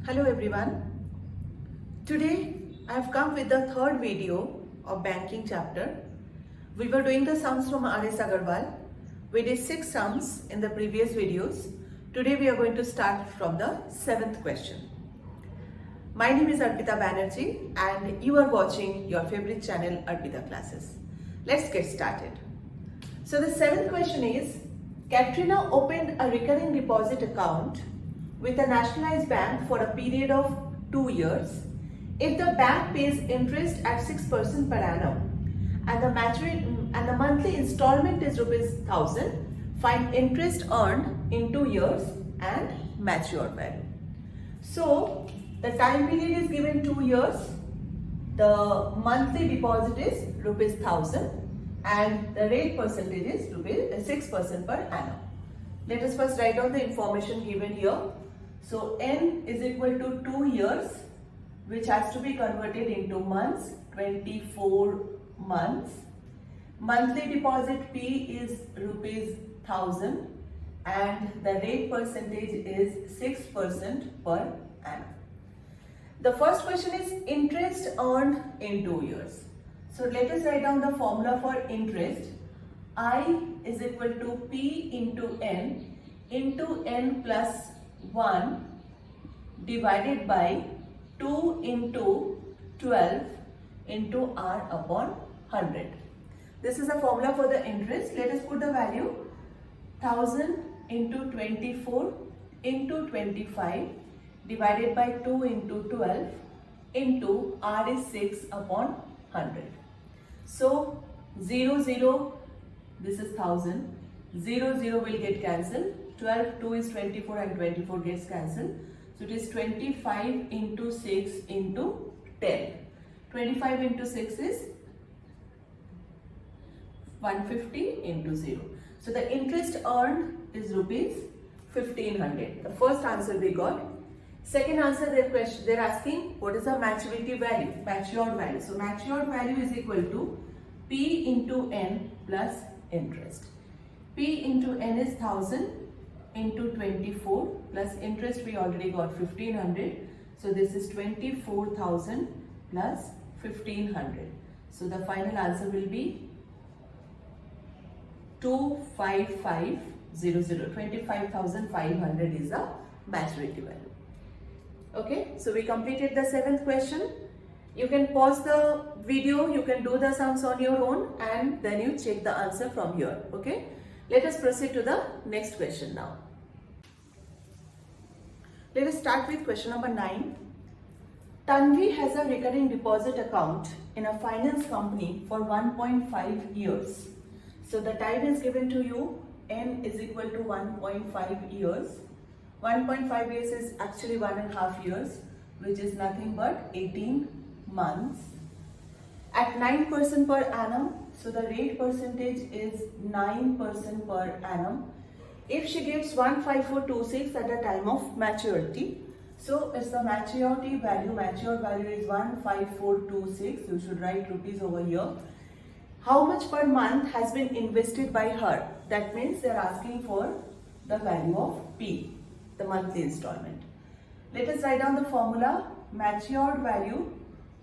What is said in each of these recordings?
Hello everyone. Today I have come with the third video of banking chapter. We were doing the sums from R S Aggarwal. We did 6 sums in the previous videos. Today we are going to start from the 7th question. My name is Arpita Banerjee and you are watching your favorite channel Arpita Classes. Let's get started. So the 7th question is, Katrina opened a recurring deposit account with a nationalized bank for a period of 2 years. If the bank pays interest at 6% per annum and the monthly installment is ₹1,000, find interest earned in 2 years and mature value. So the time period is given 2 years, the monthly deposit is ₹1,000 and the rate percentage is 6% per annum. Let us first write down the information given here. So N is equal to 2 years, which has to be converted into months, 24 months. Monthly deposit P is ₹1,000 and the rate percentage is 6% per annum. The first question is interest earned in 2 years. So let us write down the formula for interest. I is equal to P into N plus 1 divided by 2 into 12 into R upon 100. This is the formula for the interest. Let us put the value 1000 into 24 into 25 divided by 2 into 12 into R is 6 upon 100. So 0, 0, this is 1000, 0, 0 will get cancelled, 12, 2 is 24 and 24 gets cancelled. So it is 25 into 6 into 10. 25 into 6 is 150 into 0. So the interest earned is ₹1,500. The first answer we got. Second answer, they're asking what is the maturity value, matured value. So matured value is equal to P into N plus interest. P into N is 1000 into 24 plus interest we already got 1500. So this is 24,000 plus 1500. So the final answer will be 25500. 25,500 is the maturity value. Okay, so we completed the 7th question. You can pause the video, you can do the sums on your own and then you check the answer from here. Okay, let us proceed to the next question now. Let us start with question number 9. Tanvi has a recurring deposit account in a finance company for 1.5 years. So the time is given to you, N is equal to 1.5 years. 1.5 years is actually 1.5 years, which is nothing but 18 months. At 9% per annum, so the rate percentage is 9% per annum. If she gets 15426 at the time of maturity, so it's the maturity value, matured value is 15426. You should write rupees over here. How much per month has been invested by her? That means they're asking for the value of P, the monthly installment. Let us write down the formula. Matured value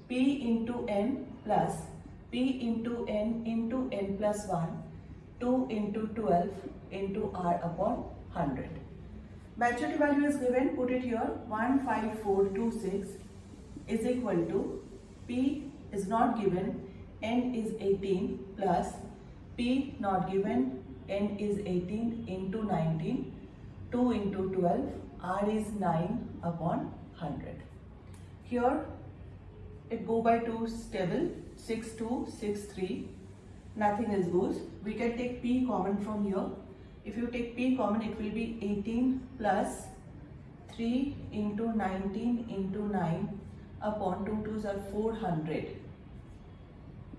P into N plus P into N plus 1, 2 into 12 into R upon 100. Maturity value is given, put it here, 15426 is equal to P is not given, N is 18 plus P not given, N is 18 into 19, 2 into 12, R is 9 upon 100. Here it go by 2 stable, 6 2, 6 3, nothing else goes. We can take P common from here. If you take P common, it will be 18 plus 3 into 19 into 9 upon 2 2s are 400.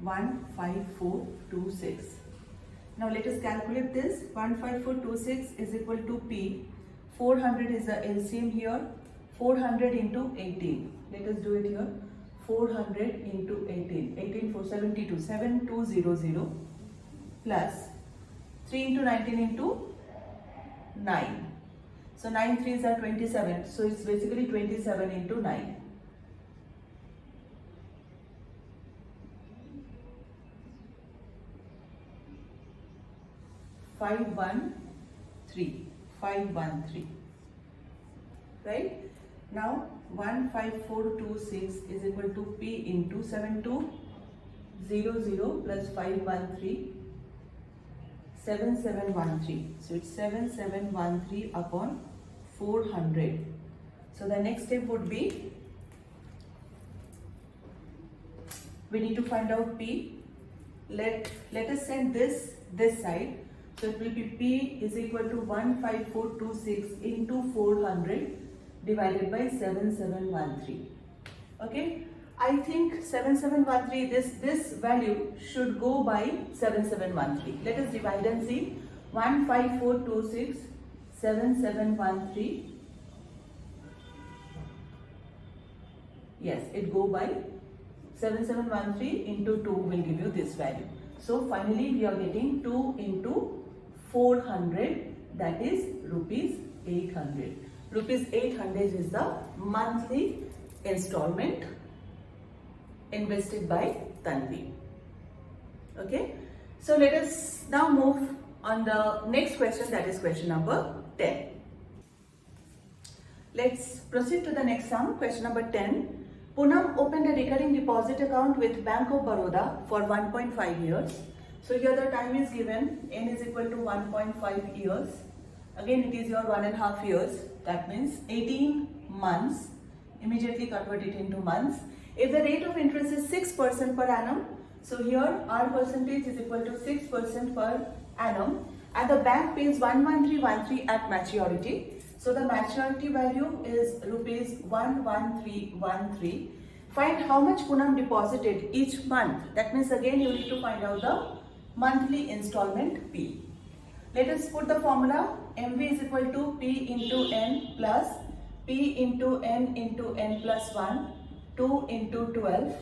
15426. Now let us calculate this. 15426 is equal to P. 400 is the LCM here. 400 into 18. Let us do it here. 400 into 18. 18 for 72. 7200 plus 3 into 19 into 9. So 9 3s are 27. So it's basically 27 into 9. Five one three. Right? Now 15426 is equal to P into 7200 plus 513 7713. So it's 7713 upon 400. So the next step would be, we need to find out P. Let us send this side. So it will be P is equal to 15426 into 400 divided by 7713. Okay, I think 7713, this value should go by 7713. Let us divide and see. 15426 7713. Yes, it go by 7713 into 2 will give you this value. So finally we are getting 2 into 400, that is rupees 800. Rupees 800 is the monthly installment invested by Tanvi. Okay, so let us now move on the next question, that is question number 10. Let's proceed to the next sum. Question number 10. Poonam opened a recurring deposit account with Bank of Baroda for 1.5 years. So here the time is given, n is equal to 1.5 years. Again it is your 1.5 years. That means 18 months. Immediately convert it into months. If the rate of interest is 6% per annum, so here our percentage is equal to 6% per annum, and the bank pays 11313 at maturity. So the maturity value is rupees 11313. Find how much Poonam deposited each month. That means again you need to find out the monthly installment P. Let us put the formula. MV is equal to P into N plus P into N plus 1, 2 into 12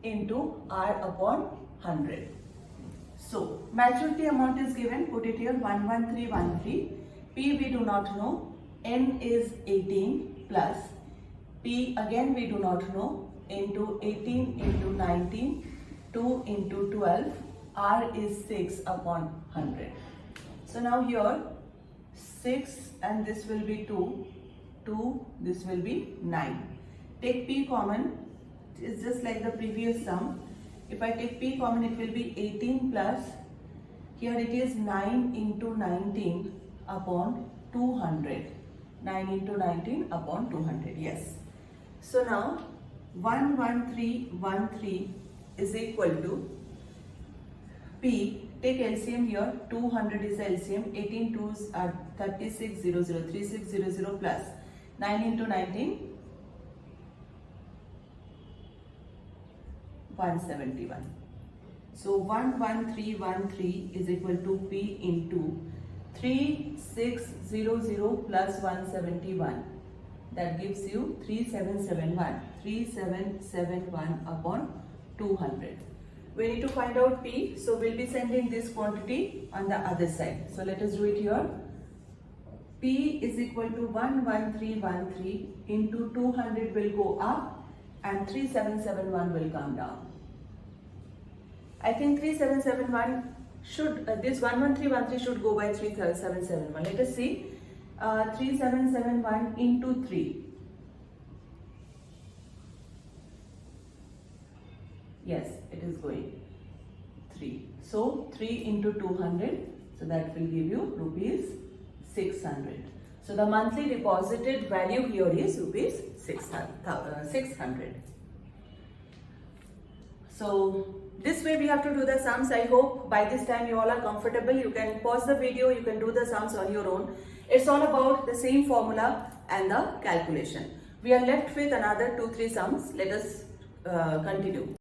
into R upon 100. So maturity amount is given, put it here, 11313. P we do not know, N is 18 plus P again we do not know, into 18 into 19, 2 into 12, R is 6 upon 100. So now here 6 and this will be 2, this will be 9. Take P common, it's just like the previous sum. If I take P common, it will be 18 plus, here it is 9 into 19 upon 200. 9 into 19 upon 200, yes. So now 11313 is equal to P. Take LCM here, 200 is LCM, 18 2s are 3600, 3600 plus 9 into 19, 171. So 11313 is equal to P into 3600 plus 171. That gives you 3771. 3771 upon 200. We need to find out P, so we'll be sending this quantity on the other side. So let us do it here. P is equal to 11313 into 200 will go up and 3771 will come down. I think 3771 should, this 11313 should go by 3771. Let us see. 3771 into 3. Yes, it is going 3. So 3 into 200, so that will give you rupees 600. So the monthly deposited value here is rupees 600. So this way we have to do the sums. I hope by this time you all are comfortable. You can pause the video, you can do the sums on your own. It's all about the same formula and the calculation. We are left with another 2-3 sums. Let us continue.